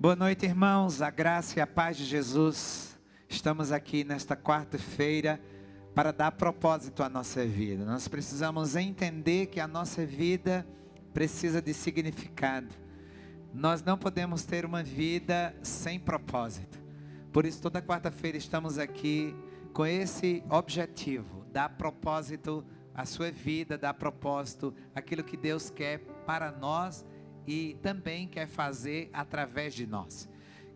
Boa noite, irmãos, a graça e a paz de Jesus. Estamos aqui nesta quarta-feira para dar propósito à nossa vida. Nós precisamos entender que a nossa vida precisa de significado. Nós não podemos ter uma vida sem propósito. Por isso, toda quarta-feira estamos aqui com esse objetivo: dar propósito à sua vida, dar propósito àquilo que Deus quer para nós e também quer fazer através de nós.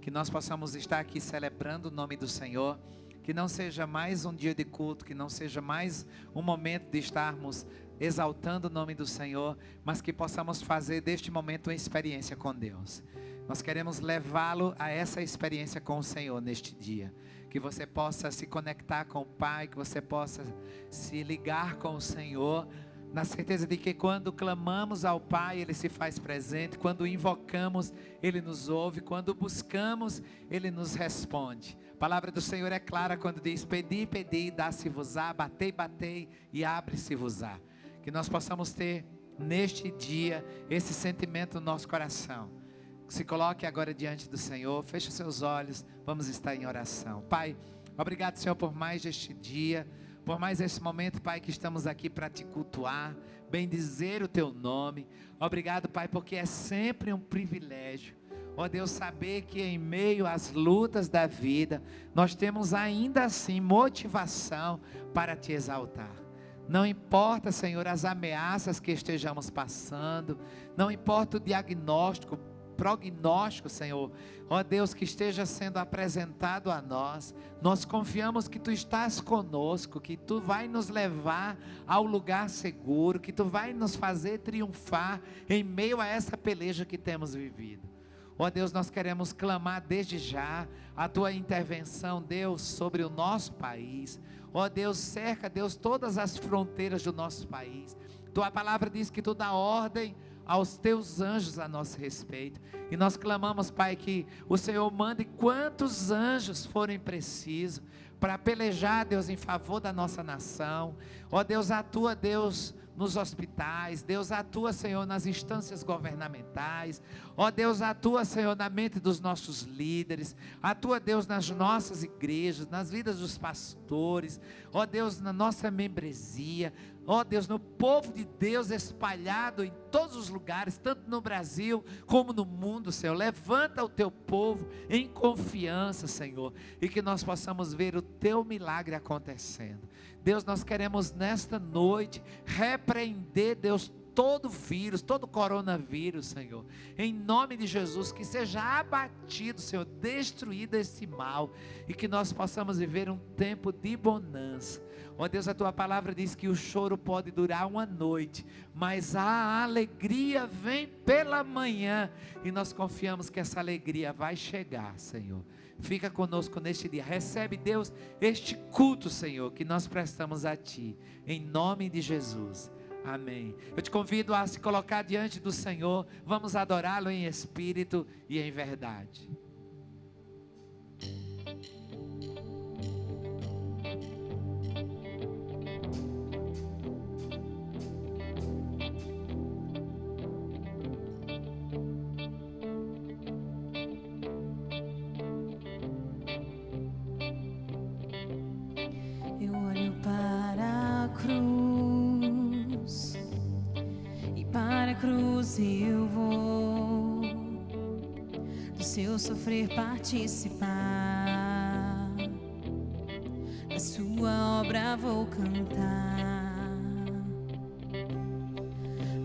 Que nós possamos estar aqui celebrando o nome do Senhor, que não seja mais um dia de culto, que não seja mais um momento de estarmos exaltando o nome do Senhor, mas que possamos fazer deste momento uma experiência com Deus. Nós queremos levá-lo a essa experiência com o Senhor neste dia. Que você possa se conectar com o Pai, que você possa se ligar com o Senhor, na certeza de que quando clamamos ao Pai, Ele se faz presente. Quando invocamos, Ele nos ouve. Quando buscamos, Ele nos responde. A palavra do Senhor é clara quando diz: pedi, pedi, dá-se-vos-á, batei, batei e abre-se-vos-á. Que nós possamos ter neste dia esse sentimento no nosso coração. Se coloque agora diante do Senhor, feche seus olhos, vamos estar em oração. Pai, obrigado, Senhor, por mais este dia, por mais esse momento, Pai, que estamos aqui para te cultuar, bendizer o teu nome. Obrigado, Pai, porque é sempre um privilégio, ó Deus, saber que em meio às lutas da vida, nós temos ainda assim motivação para te exaltar. Não importa, Senhor, as ameaças que estejamos passando, não importa o diagnóstico, prognóstico, Senhor, ó Deus, que esteja sendo apresentado a nós, nós confiamos que Tu estás conosco, que Tu vai nos levar ao lugar seguro, que Tu vai nos fazer triunfar em meio a essa peleja que temos vivido. Ó Deus, nós queremos clamar desde já a Tua intervenção, Deus, sobre o nosso país. Ó Deus, cerca, Deus, todas as fronteiras do nosso país. Tua palavra diz que Tu dá ordem aos Teus anjos a nosso respeito, e nós clamamos, Pai, que o Senhor mande quantos anjos forem precisos, para pelejar, Deus, em favor da nossa nação. Ó Deus, atua, Deus, nos hospitais. Deus, atua, Senhor, nas instâncias governamentais. Ó Deus, atua, Senhor, na mente dos nossos líderes. Atua, Deus, nas nossas igrejas, nas vidas dos pastores. Ó Deus, na nossa membresia. Ó Deus, no povo de Deus espalhado em todos os lugares, tanto no Brasil como no mundo, Senhor. Levanta o Teu povo em confiança, Senhor, e que nós possamos ver o Teu milagre acontecendo. Deus, nós queremos nesta noite repreender, Deus, todo vírus, todo coronavírus, Senhor, em nome de Jesus, que seja abatido, Senhor, destruído esse mal, e que nós possamos viver um tempo de bonança. Ó Deus, a Tua palavra diz que o choro pode durar uma noite, mas a alegria vem pela manhã, e nós confiamos que essa alegria vai chegar, Senhor. Fica conosco neste dia, recebe, Deus, este culto, Senhor, que nós prestamos a Ti, em nome de Jesus. Amém. Eu te convido a se colocar diante do Senhor. Vamos adorá-lo em espírito e em verdade. Eu olho para a cruz, e para a cruz eu vou do seu sofrer participar, da sua obra vou cantar.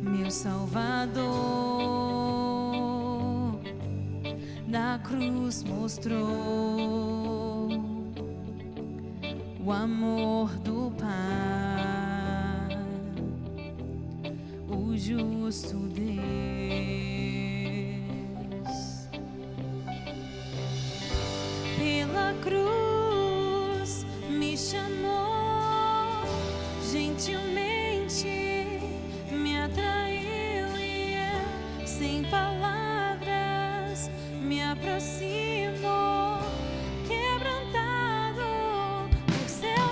Meu Salvador na cruz mostrou o amor do Pai, o justo Deus. Pela cruz me chamou, gentilmente me atraiu e sem palavras me aproximou, quebrantado por seu amor.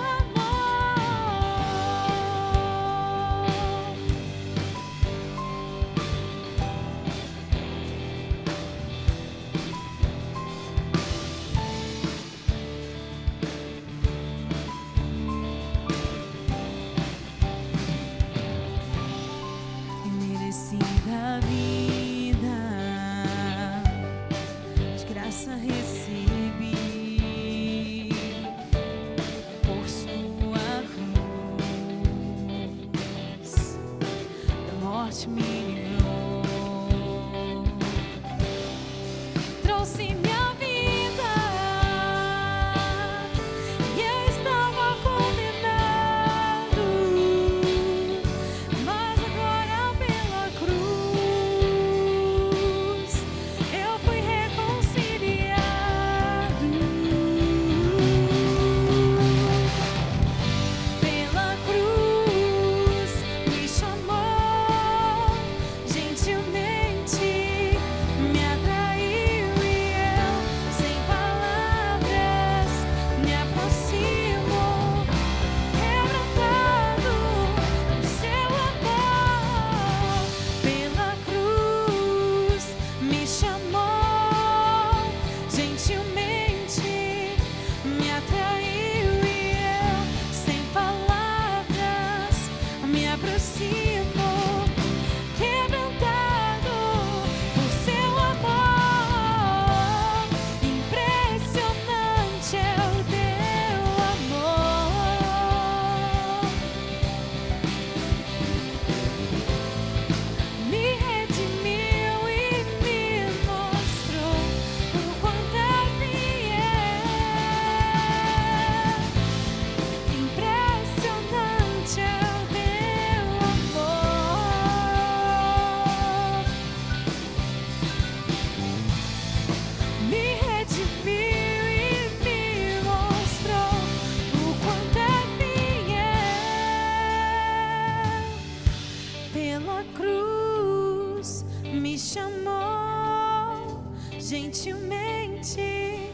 gentilmente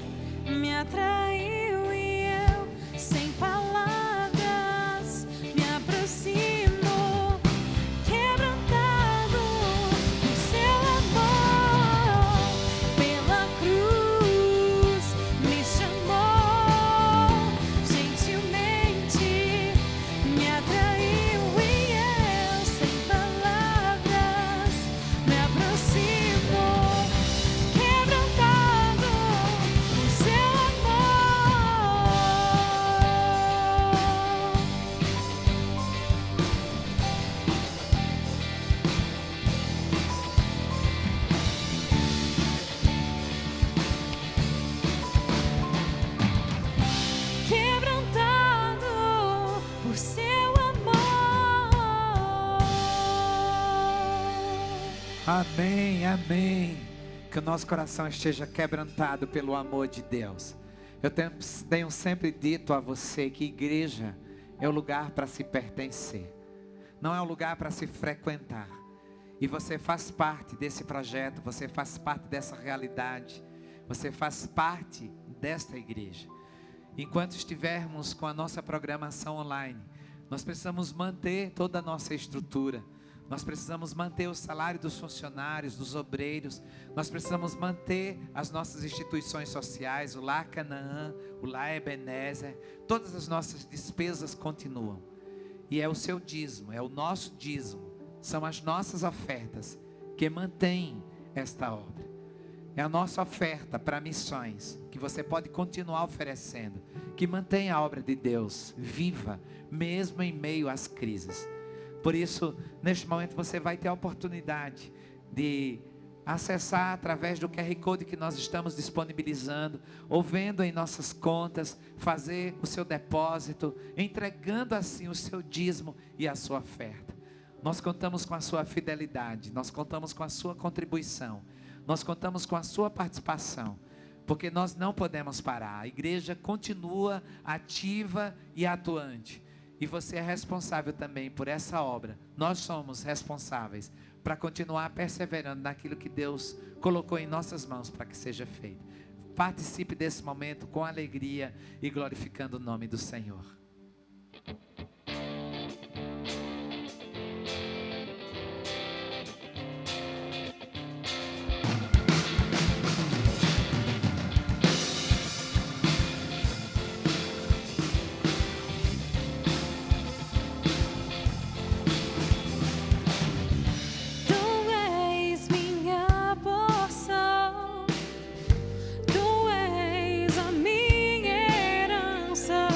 me atraiu e eu, sem palavras, me aproximo, quebrantado por seu amor, pela cruz me chamou, gentilmente me atraiu e eu, sem palavras, me aproximo, quebrantado por seu amor. Quebrantado por seu amor. Amém, amém. Que o nosso coração esteja quebrantado pelo amor de Deus. Eu tenho sempre dito a você que igreja é o lugar para se pertencer, não é o lugar para se frequentar. E você faz parte desse projeto, você faz parte dessa realidade, você faz parte desta igreja. Enquanto estivermos com a nossa programação online, nós precisamos manter toda a nossa estrutura. Nós precisamos manter o salário dos funcionários, dos obreiros. Nós precisamos manter as nossas instituições sociais, o Lar Canaã, o Lar Ebenezer. Todas as nossas despesas continuam. E é o seu dízimo, é o nosso dízimo. São as nossas ofertas que mantêm esta obra. É a nossa oferta para missões, que você pode continuar oferecendo, que mantém a obra de Deus viva, mesmo em meio às crises. Por isso, neste momento você vai ter a oportunidade de acessar através do QR Code que nós estamos disponibilizando, ou vendo em nossas contas, fazer o seu depósito, entregando assim o seu dízimo e a sua oferta. Nós contamos com a sua fidelidade, nós contamos com a sua contribuição, nós contamos com a sua participação, porque nós não podemos parar. A igreja continua ativa e atuante. E você é responsável também por essa obra. Nós somos responsáveis para continuar perseverando naquilo que Deus colocou em nossas mãos para que seja feito. Participe desse momento com alegria e glorificando o nome do Senhor. Tu és minha porção, tu és a minha herança,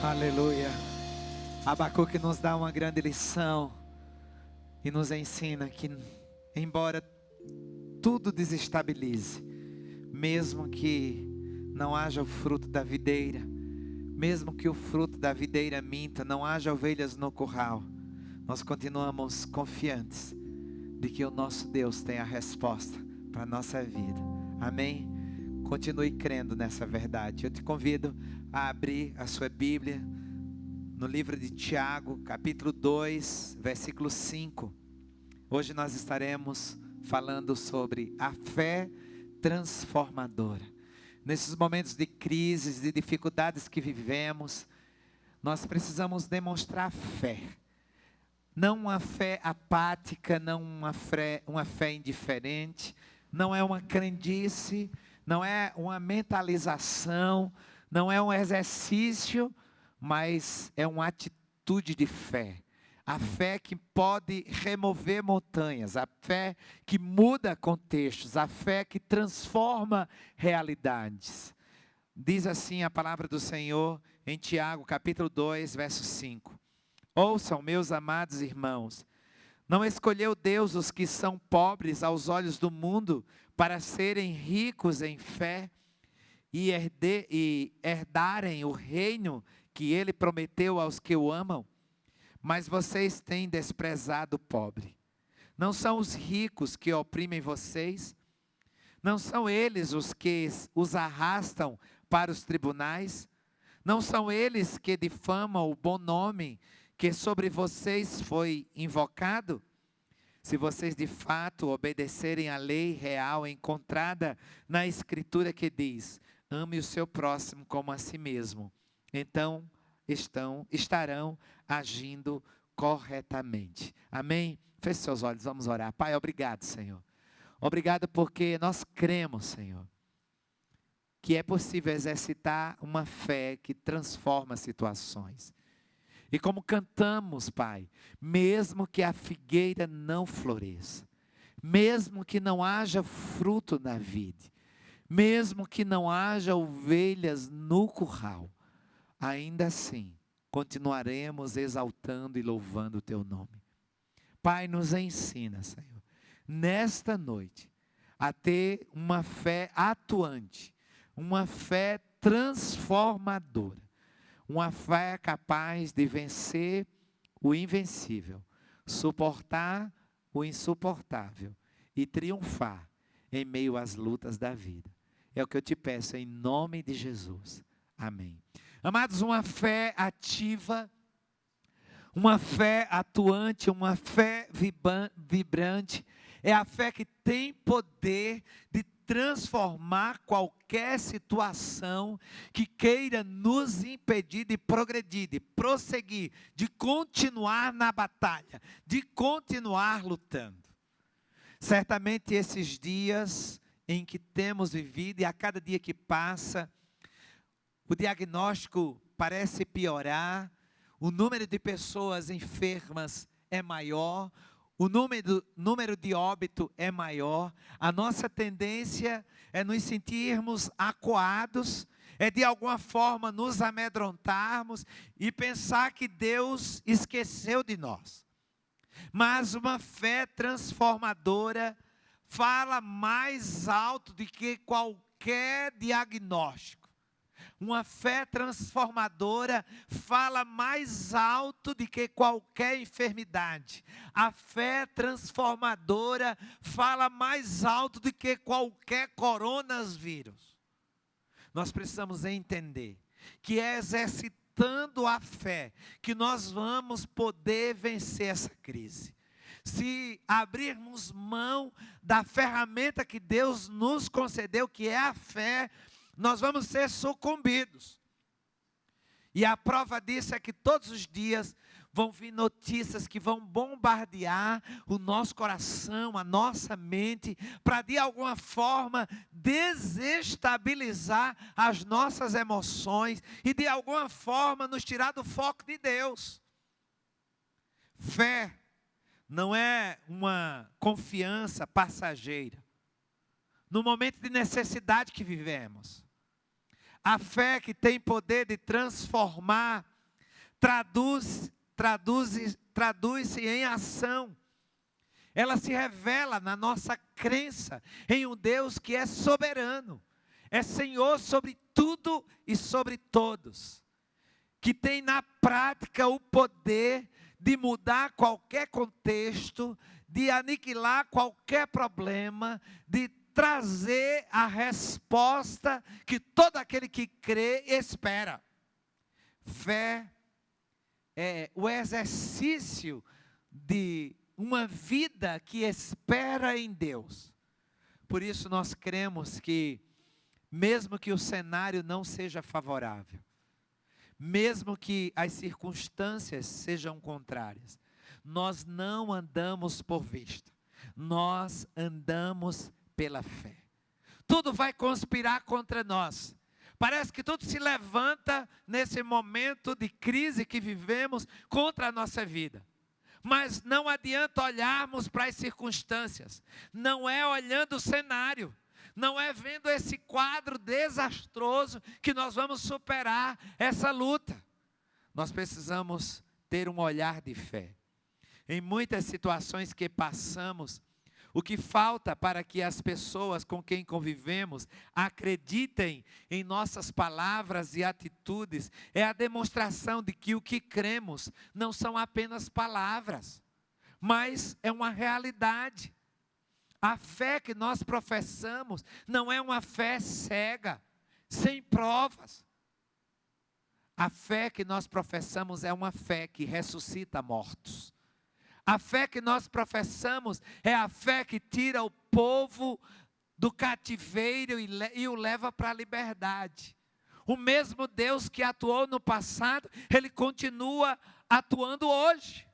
Aleluia. Abacuque nos dá uma grande lição e nos ensina que, embora tudo desestabilize, mesmo que não haja o fruto da videira, mesmo que o fruto da videira minta, não haja ovelhas no curral, nós continuamos confiantes de que o nosso Deus tem a resposta para a nossa vida. Amém? Continue crendo nessa verdade. Eu te convido a abrir a sua Bíblia no livro de Tiago, capítulo 2, versículo 5. Hoje nós estaremos falando sobre a fé transformadora. Nesses momentos de crises, de dificuldades que vivemos, nós precisamos demonstrar fé. Não uma fé apática, não uma fé indiferente, não é uma crendice, não é uma mentalização, não é um exercício, mas é uma atitude de fé. A fé que pode remover montanhas, a fé que muda contextos, a fé que transforma realidades. Diz assim a palavra do Senhor em Tiago, capítulo 2, verso 5. Ouçam, meus amados irmãos, não escolheu Deus os que são pobres aos olhos do mundo para serem ricos em fé e herdarem o reino que Ele prometeu aos que o amam? Mas vocês têm desprezado o pobre. Não são os ricos que oprimem vocês? Não são eles os que os arrastam para os tribunais? Não são eles que difamam o bom nome que sobre vocês foi invocado? Se vocês de fato obedecerem à lei real encontrada na Escritura que diz: ame o seu próximo como a si mesmo, então estarão agindo corretamente. Amém? Feche seus olhos, vamos orar. Pai, obrigado, Senhor. Obrigado porque nós cremos, Senhor, que é possível exercitar uma fé que transforma situações. E como cantamos, Pai, mesmo que a figueira não floresça, mesmo que não haja fruto na vide, mesmo que não haja ovelhas no curral, ainda assim, continuaremos exaltando e louvando o Teu nome. Pai, nos ensina, Senhor, nesta noite, a ter uma fé atuante, uma fé transformadora, uma fé capaz de vencer o invencível, suportar o insuportável e triunfar em meio às lutas da vida. É o que eu te peço em nome de Jesus. Amém. Amados, uma fé ativa, uma fé atuante, uma fé vibrante, é a fé que tem poder de transformar qualquer situação que queira nos impedir de progredir, de prosseguir, de continuar na batalha, de continuar lutando. Certamente esses dias em que temos vivido e a cada dia que passa, o diagnóstico parece piorar, o número de pessoas enfermas é maior, o número de óbito é maior, a nossa tendência é nos sentirmos acuados, é de alguma forma nos amedrontarmos e pensar que Deus esqueceu de nós. Mas uma fé transformadora fala mais alto do que qualquer diagnóstico. Uma fé transformadora fala mais alto do que qualquer enfermidade. A fé transformadora fala mais alto do que qualquer coronavírus. Nós precisamos entender que é exercitando a fé que nós vamos poder vencer essa crise. Se abrirmos mão da ferramenta que Deus nos concedeu, que é a fé, nós vamos ser sucumbidos. E a prova disso é que todos os dias vão vir notícias que vão bombardear o nosso coração, a nossa mente, para de alguma forma desestabilizar as nossas emoções e de alguma forma nos tirar do foco de Deus. Fé não é uma confiança passageira. No momento de necessidade que vivemos, A fé que tem poder de transformar, traduz-se em ação. Ela se revela na nossa crença em um Deus que é soberano, é Senhor sobre tudo e sobre todos, que tem na prática o poder de mudar qualquer contexto, de aniquilar qualquer problema, de trazer a resposta que todo aquele que crê espera. Fé é o exercício de uma vida que espera em Deus. Por isso nós cremos que, mesmo que o cenário não seja favorável, mesmo que as circunstâncias sejam contrárias, nós não andamos por vista, nós andamos pela fé. Tudo vai conspirar contra nós. Parece que tudo se levanta nesse momento de crise que vivemos contra a nossa vida. Mas não adianta olharmos para as circunstâncias, não é olhando o cenário, não é vendo esse quadro desastroso que nós vamos superar essa luta. Nós precisamos ter um olhar de fé. Em muitas situações que passamos, o que falta para que as pessoas com quem convivemos acreditem em nossas palavras e atitudes é a demonstração de que o que cremos não são apenas palavras, mas é uma realidade. A fé que nós professamos não é uma fé cega, sem provas. A fé que nós professamos é uma fé que ressuscita mortos. A fé que nós professamos é a fé que tira o povo do cativeiro e o leva para a liberdade. O mesmo Deus que atuou no passado, Ele continua atuando hoje.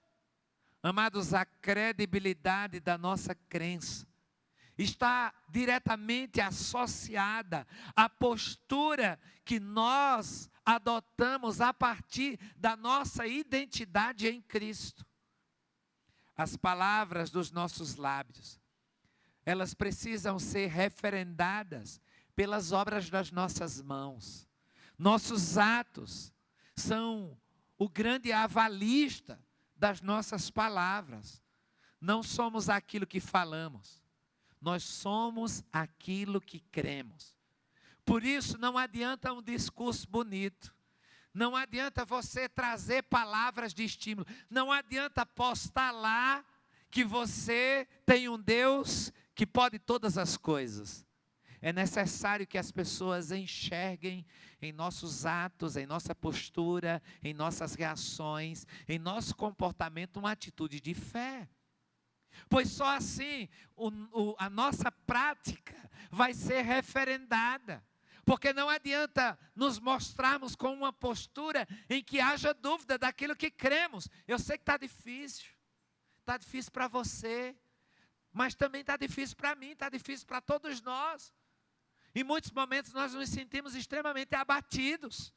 Amados, a credibilidade da nossa crença está diretamente associada à postura que nós adotamos a partir da nossa identidade em Cristo. As palavras dos nossos lábios, elas precisam ser referendadas pelas obras das nossas mãos. Nossos atos são o grande avalista das nossas palavras. Não somos aquilo que falamos, nós somos aquilo que cremos. Por isso não adianta um discurso bonito. Não adianta você trazer palavras de estímulo. Não adianta postar lá que você tem um Deus que pode todas as coisas. É necessário que as pessoas enxerguem em nossos atos, em nossa postura, em nossas reações, em nosso comportamento, uma atitude de fé. Pois só assim a nossa prática vai ser referendada. Porque não adianta nos mostrarmos com uma postura em que haja dúvida daquilo que cremos. Eu sei que está difícil para você, mas também está difícil para mim, está difícil para todos nós. Em muitos momentos nós nos sentimos extremamente abatidos,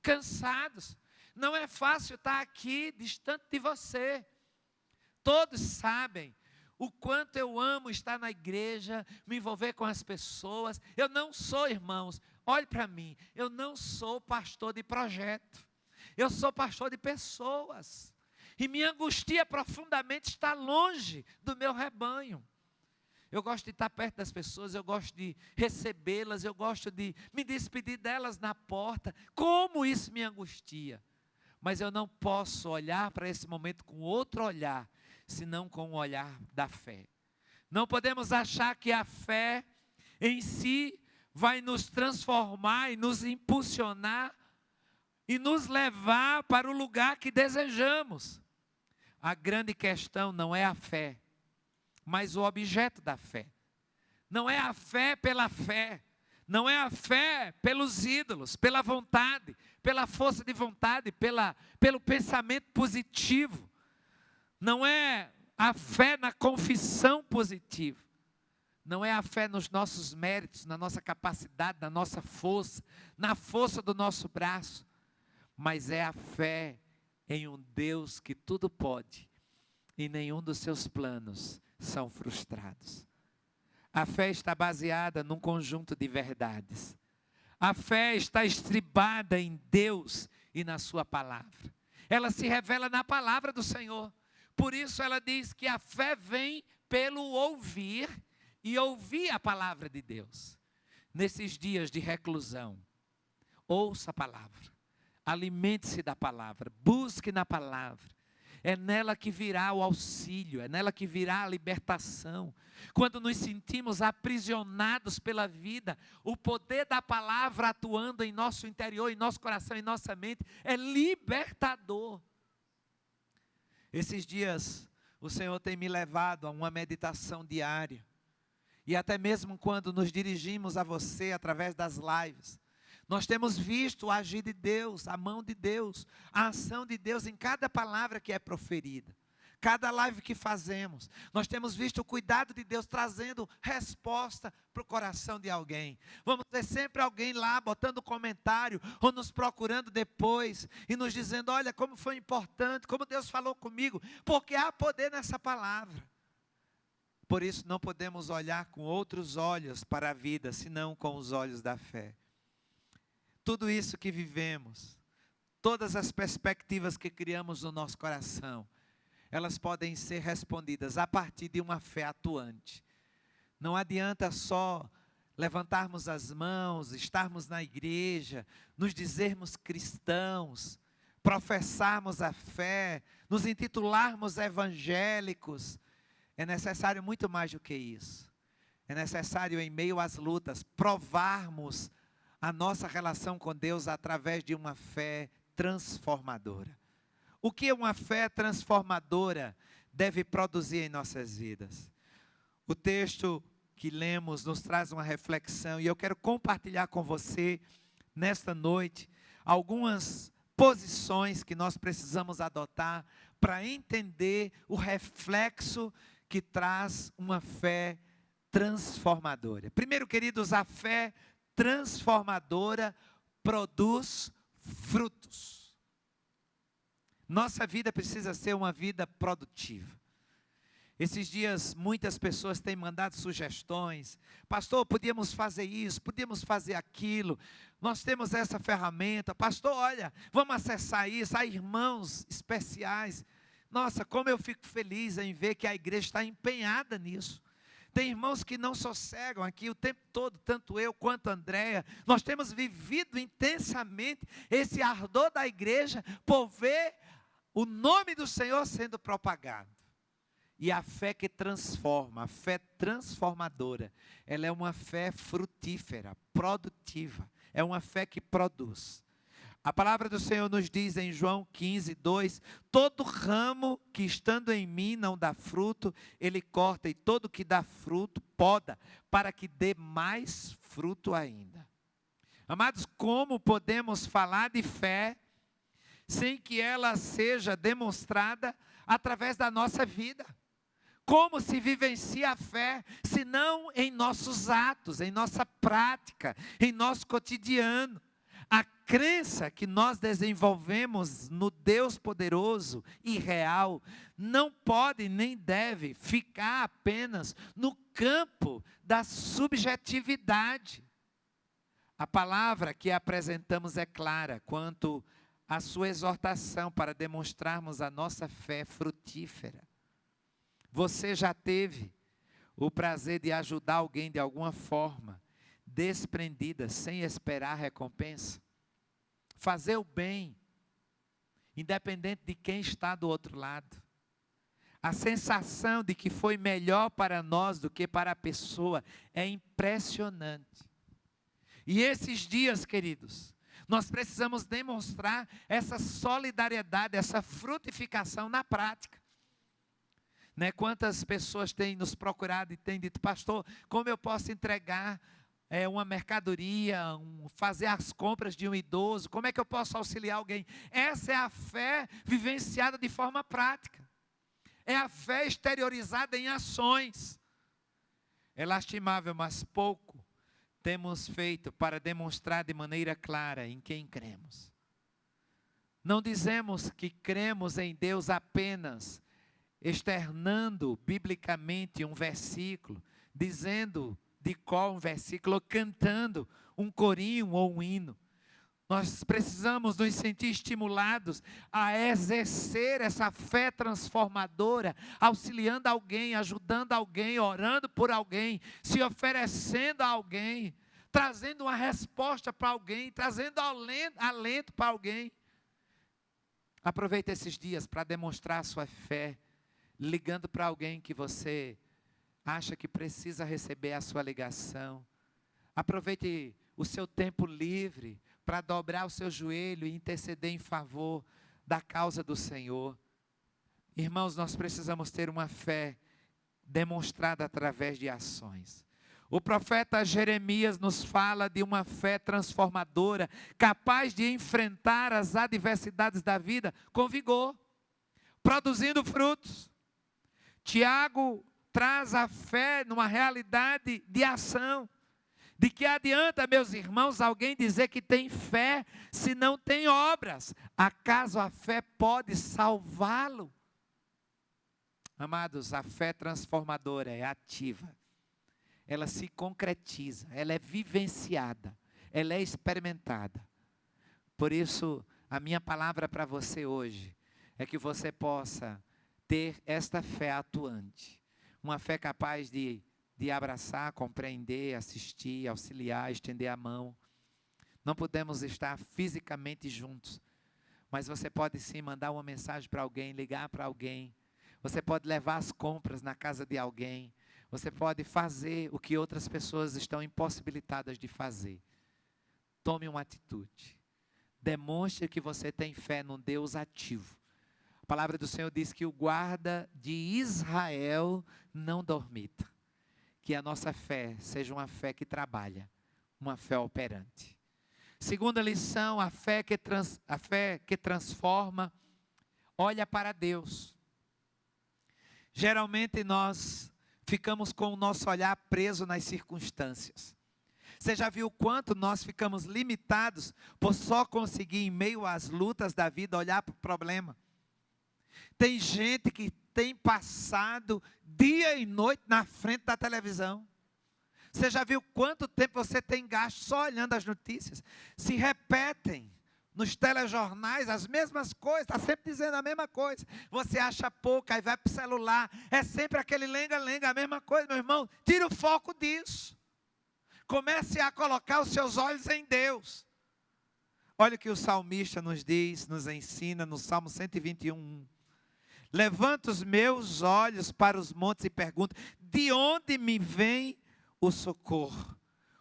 cansados. Não é fácil estar aqui distante de você. Todos sabem o quanto eu amo estar na igreja, me envolver com as pessoas. Eu não sou, irmãos, olhe para mim, eu não sou pastor de projeto. Eu sou pastor de pessoas. E me angustia profundamente estar longe do meu rebanho. Eu gosto de estar perto das pessoas, eu gosto de recebê-las, eu gosto de me despedir delas na porta. Como isso me angustia. Mas eu não posso olhar para esse momento com outro olhar, senão com o olhar da fé. Não podemos achar que a fé em si vai nos transformar e nos impulsionar e nos levar para o lugar que desejamos. A grande questão não é a fé, mas o objeto da fé. Não é a fé pela fé, não é a fé pelos ídolos, pela vontade, pela força de vontade, pelo pensamento positivo. Não é a fé na confissão positiva. Não é a fé nos nossos méritos, na nossa capacidade, na nossa força, na força do nosso braço. Mas é a fé em um Deus que tudo pode e nenhum dos seus planos são frustrados. A fé está baseada num conjunto de verdades. A fé está estribada em Deus e na sua palavra. Ela se revela na palavra do Senhor. Por isso ela diz que a fé vem pelo ouvir e ouvir a palavra de Deus. Nesses dias de reclusão, ouça a palavra, alimente-se da palavra, busque na palavra. É nela que virá o auxílio, é nela que virá a libertação. Quando nos sentimos aprisionados pela vida, o poder da palavra atuando em nosso interior, em nosso coração, em nossa mente, é libertador. Esses dias, o Senhor tem me levado a uma meditação diária. E até mesmo quando nos dirigimos a você através das lives, nós temos visto o agir de Deus, a mão de Deus, a ação de Deus em cada palavra que é proferida. Cada live que fazemos, nós temos visto o cuidado de Deus trazendo resposta para o coração de alguém. Vamos ter sempre alguém lá botando comentário ou nos procurando depois e nos dizendo, olha como foi importante, como Deus falou comigo, porque há poder nessa palavra. Por isso não podemos olhar com outros olhos para a vida, senão com os olhos da fé. Tudo isso que vivemos, todas as perspectivas que criamos no nosso coração, elas podem ser respondidas a partir de uma fé atuante. Não adianta só levantarmos as mãos, estarmos na igreja, nos dizermos cristãos, professarmos a fé, nos intitularmos evangélicos. É necessário muito mais do que isso. É necessário, em meio às lutas, provarmos a nossa relação com Deus através de uma fé transformadora. O que uma fé transformadora deve produzir em nossas vidas? O texto que lemos nos traz uma reflexão e eu quero compartilhar com você nesta noite algumas posições que nós precisamos adotar para entender o reflexo que traz uma fé transformadora. Primeiro, queridos, a fé transformadora produz frutos. Nossa vida precisa ser uma vida produtiva. Esses dias muitas pessoas têm mandado sugestões. Pastor, podíamos fazer isso, podíamos fazer aquilo. Nós temos essa ferramenta. Pastor, olha, vamos acessar isso. Há irmãos especiais. Nossa, como eu fico feliz em ver que a igreja está empenhada nisso. Tem irmãos que não sossegam aqui o tempo todo, tanto eu quanto a Andréia. Nós temos vivido intensamente esse ardor da igreja por ver o nome do Senhor sendo propagado. E a fé que transforma, a fé transformadora, ela é uma fé frutífera, produtiva. É uma fé que produz. A palavra do Senhor nos diz em João 15, 2, todo ramo que estando em mim não dá fruto, ele corta, e todo que dá fruto, poda, para que dê mais fruto ainda. Amados, como podemos falar de fé sem que ela seja demonstrada através da nossa vida? Como se vivencia a fé, se não em nossos atos, em nossa prática, em nosso cotidiano? A crença que nós desenvolvemos no Deus poderoso e real não pode nem deve ficar apenas no campo da subjetividade. A palavra que apresentamos é clara quanto à sua exortação para demonstrarmos a nossa fé frutífera. Você já teve o prazer de ajudar alguém de alguma forma, desprendida, sem esperar recompensa? Fazer o bem, independente de quem está do outro lado. A sensação de que foi melhor para nós do que para a pessoa é impressionante. E esses dias, queridos, nós precisamos demonstrar essa solidariedade, essa frutificação na prática. Né? Quantas pessoas têm nos procurado e têm dito, pastor, como eu posso entregar uma mercadoria, fazer as compras de um idoso, como é que eu posso auxiliar alguém? Essa é a fé vivenciada de forma prática. É a fé exteriorizada em ações. É lastimável, mas pouco temos feito para demonstrar de maneira clara em quem cremos. Não dizemos que cremos em Deus apenas externando biblicamente um versículo, dizendo de cor um versículo, ou cantando um corinho ou um hino. Nós precisamos nos sentir estimulados a exercer essa fé transformadora, auxiliando alguém, ajudando alguém, orando por alguém, se oferecendo a alguém, trazendo uma resposta para alguém, trazendo alento para alguém. Aproveite esses dias para demonstrar a sua fé, ligando para alguém que você acha que precisa receber a sua ligação. Aproveite o seu tempo livre para dobrar o seu joelho e interceder em favor da causa do Senhor. Irmãos, nós precisamos ter uma fé demonstrada através de ações. O profeta Jeremias nos fala de uma fé transformadora, capaz de enfrentar as adversidades da vida com vigor, produzindo frutos. Tiago traz a fé numa realidade de ação. De que adianta, meus irmãos, alguém dizer que tem fé se não tem obras? Acaso a fé pode salvá-lo? Amados, a fé transformadora é ativa. Ela se concretiza, ela é vivenciada, ela é experimentada. Por isso, a minha palavra para você hoje é que você possa ter esta fé atuante. Uma fé capaz de abraçar, compreender, assistir, auxiliar, estender a mão. Não podemos estar fisicamente juntos, mas você pode sim mandar uma mensagem para alguém, ligar para alguém. Você pode levar as compras na casa de alguém. Você pode fazer o que outras pessoas estão impossibilitadas de fazer. Tome uma atitude. Demonstre que você tem fé num Deus ativo. A palavra do Senhor diz que o guarda de Israel não dormita. Que a nossa fé seja uma fé que trabalha, uma fé operante. Segunda lição, a fé que transforma, olha para Deus. Geralmente nós ficamos com o nosso olhar preso nas circunstâncias. Você já viu quanto nós ficamos limitados por só conseguir, em meio às lutas da vida, olhar para o problema? Tem gente que tem passado dia e noite na frente da televisão. Você já viu quanto tempo você tem gasto só olhando as notícias? Se repetem nos telejornais as mesmas coisas, está sempre dizendo a mesma coisa. Você acha pouco, aí vai para o celular, é sempre aquele lenga-lenga, a mesma coisa, meu irmão. Tira o foco disso. Comece a colocar os seus olhos em Deus. Olha o que o salmista nos diz, nos ensina no Salmo 121:1. Levanto os meus olhos para os montes e pergunto, de onde me vem o socorro?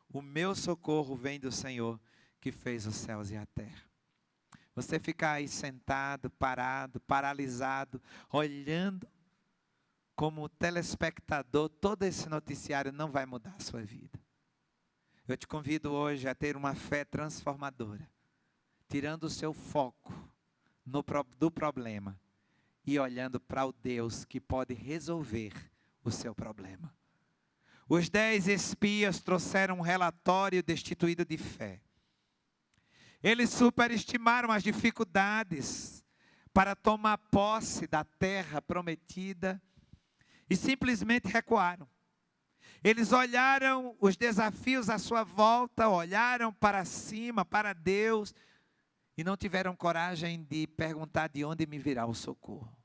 O meu socorro vem do Senhor, que fez os céus e a terra. Você ficar aí sentado, parado, paralisado, olhando como telespectador, todo esse noticiário não vai mudar a sua vida. Eu te convido hoje a ter uma fé transformadora, tirando o seu foco do problema e olhando para o Deus que pode resolver o seu problema. Os 10 espias trouxeram um relatório destituído de fé. Eles superestimaram as dificuldades para tomar posse da terra prometida e simplesmente recuaram. Eles olharam os desafios à sua volta, olharam para cima, para Deus, e não tiveram coragem de perguntar de onde me virá o socorro.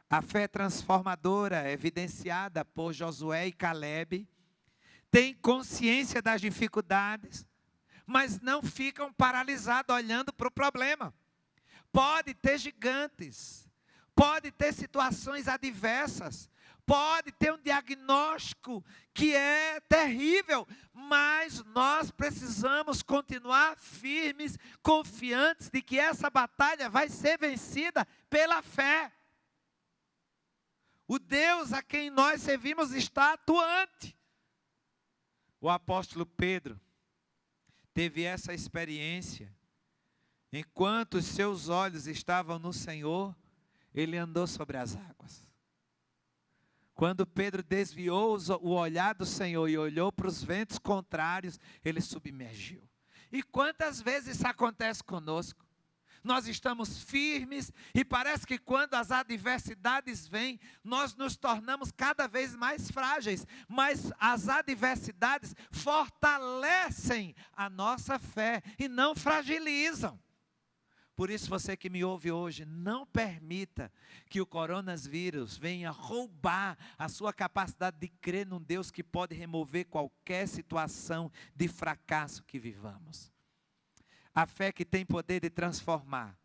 A fé transformadora, evidenciada por Josué e Caleb, tem consciência das dificuldades, mas não ficam paralisados olhando para o problema. Pode ter gigantes, pode ter situações adversas, pode ter um diagnóstico que é terrível, mas nós precisamos continuar firmes, confiantes de que essa batalha vai ser vencida pela fé. O Deus a quem nós servimos está atuante. O apóstolo Pedro teve essa experiência. Enquanto os seus olhos estavam no Senhor, ele andou sobre as águas. Quando Pedro desviou o olhar do Senhor e olhou para os ventos contrários, ele submergiu. E quantas vezes isso acontece conosco? nós estamos firmes e parece que quando as adversidades vêm, nós nos tornamos cada vez mais frágeis. Mas as adversidades fortalecem a nossa fé e não fragilizam. Por isso, você que me ouve hoje, não permita que o coronavírus venha roubar a sua capacidade de crer num Deus que pode remover qualquer situação de fracasso que vivamos. A fé que tem poder de transformar,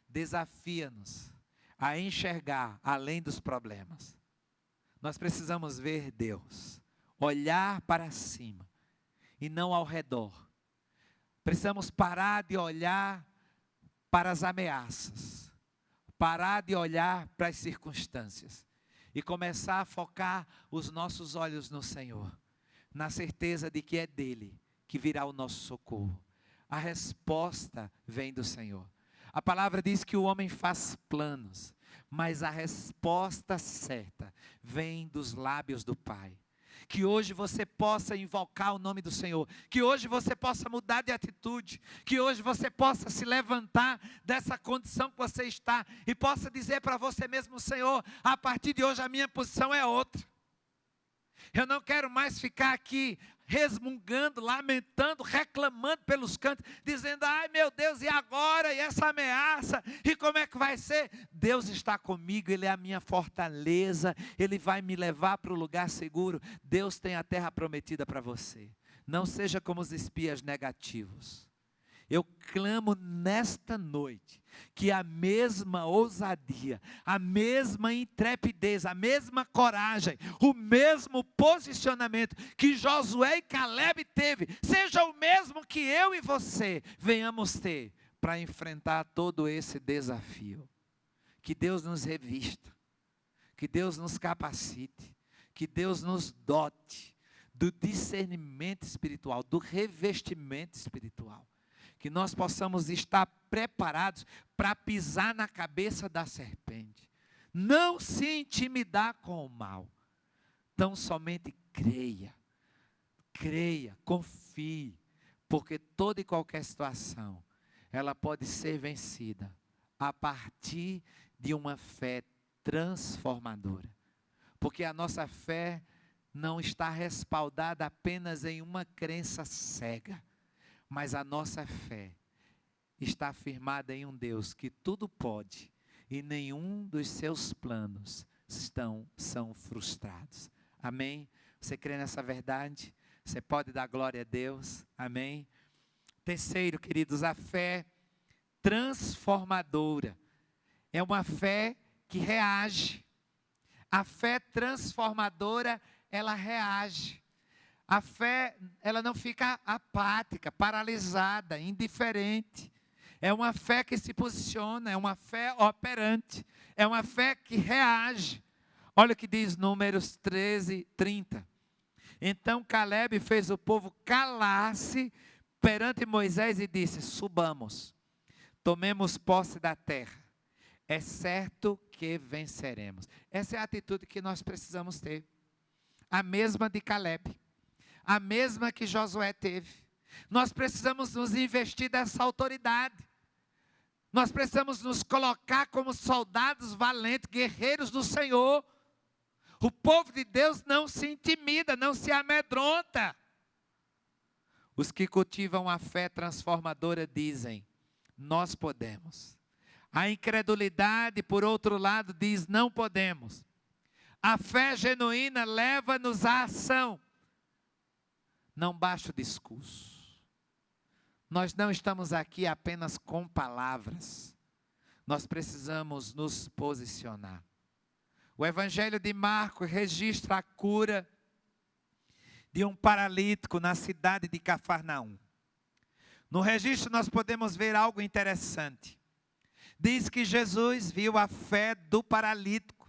desafia-nos a enxergar além dos problemas. Nós precisamos ver Deus, olhar para cima e não ao redor. Precisamos parar de olhar para as ameaças, parar de olhar para as circunstâncias e começar a focar os nossos olhos no Senhor, na certeza de que é dele que virá o nosso socorro. A resposta vem do Senhor. A palavra diz que o homem faz planos, mas a resposta certa vem dos lábios do Pai. Que hoje você possa invocar o nome do Senhor, que hoje você possa mudar de atitude, que hoje você possa se levantar dessa condição que você está e possa dizer para você mesmo: Senhor, a partir de hoje a minha posição é outra. Eu não quero mais ficar aqui resmungando, lamentando, reclamando pelos cantos, dizendo: ai meu Deus, e agora? E essa ameaça? E como é que vai ser? Deus está comigo, Ele é a minha fortaleza, Ele vai me levar para o lugar seguro. Deus tem a terra prometida para você. Não seja como os espias negativos. Eu clamo nesta noite que a mesma ousadia, a mesma intrepidez, a mesma coragem, o mesmo posicionamento que Josué e Caleb teve, seja o mesmo que eu e você venhamos ter para enfrentar todo esse desafio. Que Deus nos revista, que Deus nos capacite, que Deus nos dote do discernimento espiritual, do revestimento espiritual. Que nós possamos estar preparados para pisar na cabeça da serpente. Não se intimidar com o mal. Tão somente creia, confie, porque toda e qualquer situação, ela pode ser vencida a partir de uma fé transformadora. Porque a nossa fé não está respaldada apenas em uma crença cega, mas a nossa fé está firmada em um Deus que tudo pode e nenhum dos seus planos são frustrados. Amém? Você crê nessa verdade? Você pode dar glória a Deus? Amém? Terceiro, queridos, a fé transformadora é uma fé que reage. A fé transformadora, ela reage. A fé, ela não fica apática, paralisada, indiferente. É uma fé que se posiciona, é uma fé operante, é uma fé que reage. Olha o que diz Números 13, 30. Então Caleb fez o povo calar-se perante Moisés e disse: subamos, tomemos posse da terra. É certo que venceremos. Essa é a atitude que nós precisamos ter. A mesma de Caleb. A mesma que Josué teve. Nós precisamos nos investir dessa autoridade. Nós precisamos nos colocar como soldados valentes, guerreiros do Senhor. O povo de Deus não se intimida, não se amedronta. Os que cultivam a fé transformadora dizem: nós podemos. A incredulidade, por outro lado, diz: não podemos. A fé genuína leva-nos à ação. Não basta o discurso. Nós não estamos aqui apenas com palavras. Nós precisamos nos posicionar. O Evangelho de Marcos registra a cura de um paralítico na cidade de Cafarnaum. No registro nós podemos ver algo interessante. Diz que Jesus viu a fé do paralítico.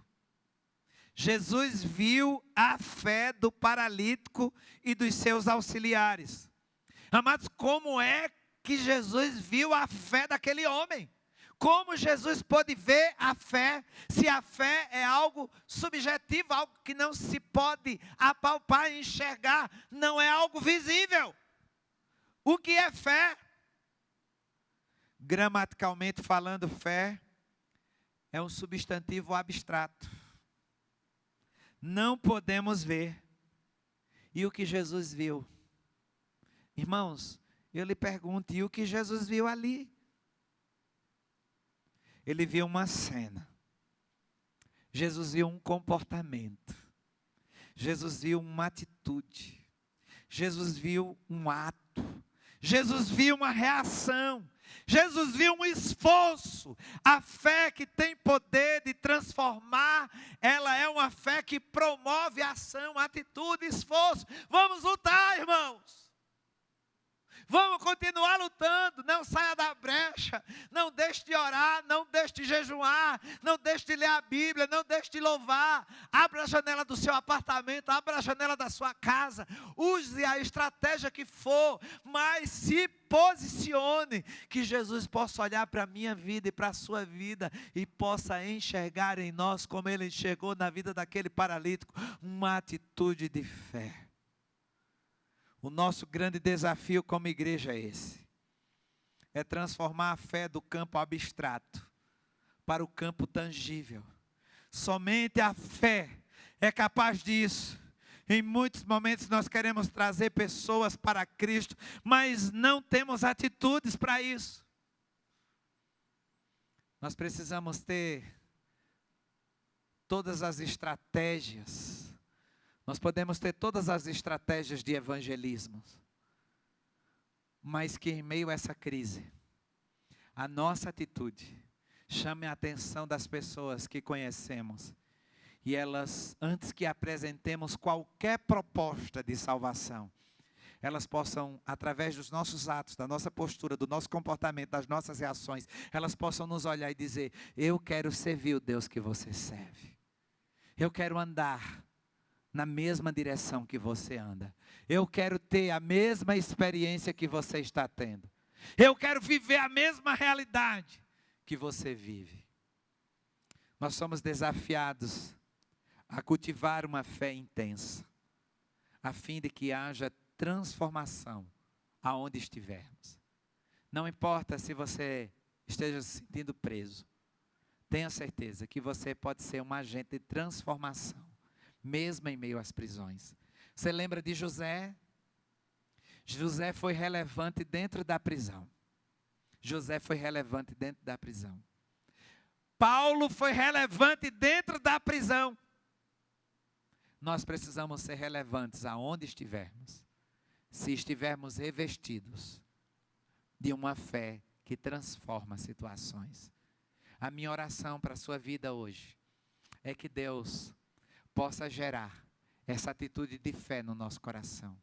Jesus viu a fé do paralítico e dos seus auxiliares. Amados, como é que Jesus viu a fé daquele homem? Como Jesus pôde ver a fé, se a fé é algo subjetivo, algo que não se pode apalpar e enxergar, não é algo visível. O que é fé? Gramaticalmente falando, fé é um substantivo abstrato. Não podemos ver. E o que Jesus viu? Irmãos, eu lhe pergunto, e o que Jesus viu ali? Ele viu uma cena. Jesus viu um comportamento. Jesus viu uma atitude. Jesus viu um ato. Jesus viu uma reação. Jesus viu um esforço. A fé que tem poder de transformar, ela é uma fé que promove ação, atitude, esforço. Vamos lutar, irmãos. Vamos continuar lutando, não saia da brecha, não deixe de orar, não deixe de jejuar, não deixe de ler a Bíblia, não deixe de louvar. Abra a janela do seu apartamento, abra a janela da sua casa, use a estratégia que for, mas se posicione, que Jesus possa olhar para a minha vida e para a sua vida e possa enxergar em nós, como Ele enxergou na vida daquele paralítico, uma atitude de fé. O nosso grande desafio como igreja é esse. É transformar a fé do campo abstrato para o campo tangível. Somente a fé é capaz disso. Em muitos momentos nós queremos trazer pessoas para Cristo, mas não temos atitudes para isso. Nós precisamos ter todas as estratégias. Nós podemos ter todas as estratégias de evangelismo, mas que em meio a essa crise, a nossa atitude chame a atenção das pessoas que conhecemos, e elas, antes que apresentemos qualquer proposta de salvação, elas possam, através dos nossos atos, da nossa postura, do nosso comportamento, das nossas reações, elas possam nos olhar e dizer: eu quero servir o Deus que você serve, eu quero andar na mesma direção que você anda. Eu quero ter a mesma experiência que você está tendo. Eu quero viver a mesma realidade que você vive. Nós somos desafiados a cultivar uma fé intensa, a fim de que haja transformação aonde estivermos. Não importa se você esteja se sentindo preso, tenha certeza que você pode ser um agente de transformação, mesmo em meio às prisões. Você lembra de José? José foi relevante dentro da prisão. José foi relevante dentro da prisão. Paulo foi relevante dentro da prisão. Nós precisamos ser relevantes aonde estivermos, se estivermos revestidos de uma fé que transforma situações. A minha oração para a sua vida hoje é que Deus possa gerar essa atitude de fé no nosso coração.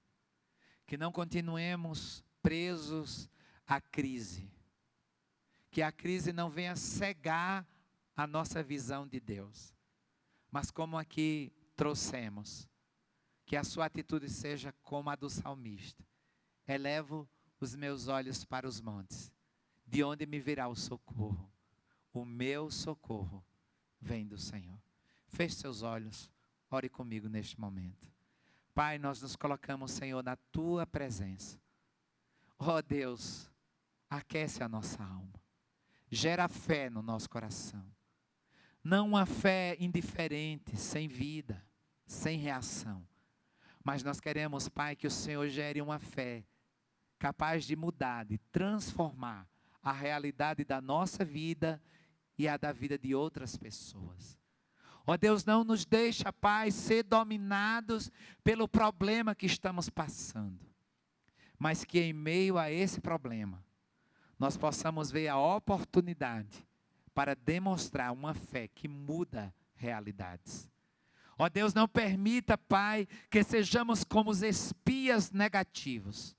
Que não continuemos presos à crise. Que a crise não venha cegar a nossa visão de Deus. Mas como aqui trouxemos, que a sua atitude seja como a do salmista. Elevo os meus olhos para os montes. De onde me virá o socorro? O meu socorro vem do Senhor. Feche seus olhos. Ore comigo neste momento. Pai, nós nos colocamos, Senhor, na Tua presença. Oh Deus, aquece a nossa alma. Gera fé no nosso coração. Não uma fé indiferente, sem vida, sem reação. Mas nós queremos, Pai, que o Senhor gere uma fé capaz de mudar, de transformar a realidade da nossa vida e a da vida de outras pessoas. Ó Deus, não nos deixa, Pai, ser dominados pelo problema que estamos passando. Mas que em meio a esse problema, nós possamos ver a oportunidade para demonstrar uma fé que muda realidades. Ó Deus, não permita, Pai, que sejamos como os espias negativos,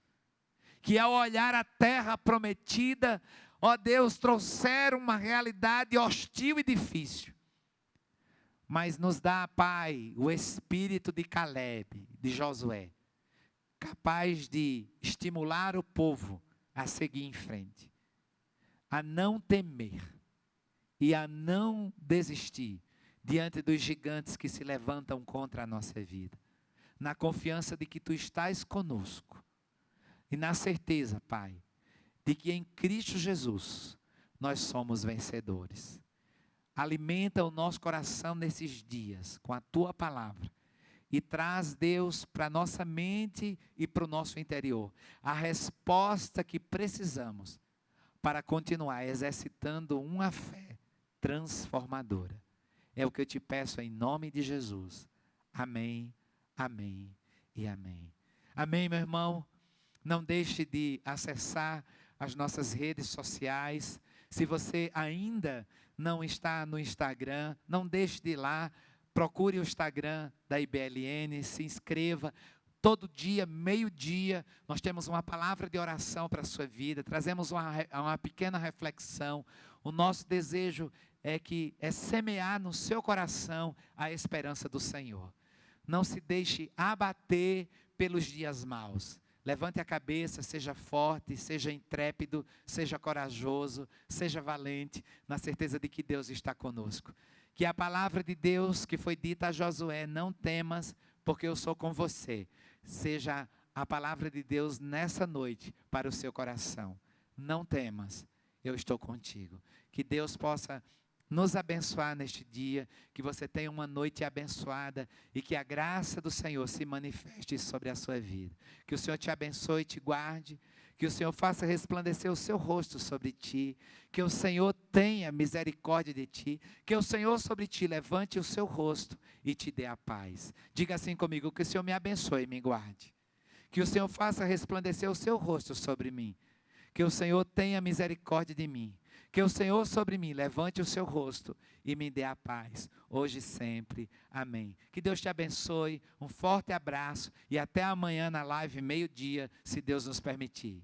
que ao olhar a terra prometida, ó Deus, trouxeram uma realidade hostil e difícil. Mas nos dá, Pai, o espírito de Caleb, de Josué, capaz de estimular o povo a seguir em frente, a não temer e a não desistir diante dos gigantes que se levantam contra a nossa vida, na confiança de que Tu estás conosco e na certeza, Pai, de que em Cristo Jesus nós somos vencedores. Alimenta o nosso coração nesses dias com a tua palavra e traz, Deus, para a nossa mente e para o nosso interior a resposta que precisamos para continuar exercitando uma fé transformadora. É o que eu te peço em nome de Jesus. Amém, amém e amém. Amém, meu irmão? Não deixe de acessar as nossas redes sociais. Se você ainda não está no Instagram, não deixe de ir lá. Procure o Instagram da IBLN, se inscreva. Todo dia, meio-dia, nós temos uma palavra de oração para a sua vida. Trazemos uma pequena reflexão. O nosso desejo é semear no seu coração a esperança do Senhor. Não se deixe abater pelos dias maus. Levante a cabeça, seja forte, seja intrépido, seja corajoso, seja valente, na certeza de que Deus está conosco. Que a palavra de Deus que foi dita a Josué, não temas, porque eu sou com você, seja a palavra de Deus nessa noite para o seu coração. Não temas, eu estou contigo. Que Deus possa nos abençoar neste dia, que você tenha uma noite abençoada e que a graça do Senhor se manifeste sobre a sua vida. Que o Senhor te abençoe e te guarde, que o Senhor faça resplandecer o seu rosto sobre ti, que o Senhor tenha misericórdia de ti, que o Senhor sobre ti levante o seu rosto e te dê a paz. Diga assim comigo, que o Senhor me abençoe e me guarde, que o Senhor faça resplandecer o seu rosto sobre mim, que o Senhor tenha misericórdia de mim, que o Senhor sobre mim levante o seu rosto e me dê a paz, hoje e sempre. Amém. Que Deus te abençoe, um forte abraço e até amanhã na live meio-dia, se Deus nos permitir.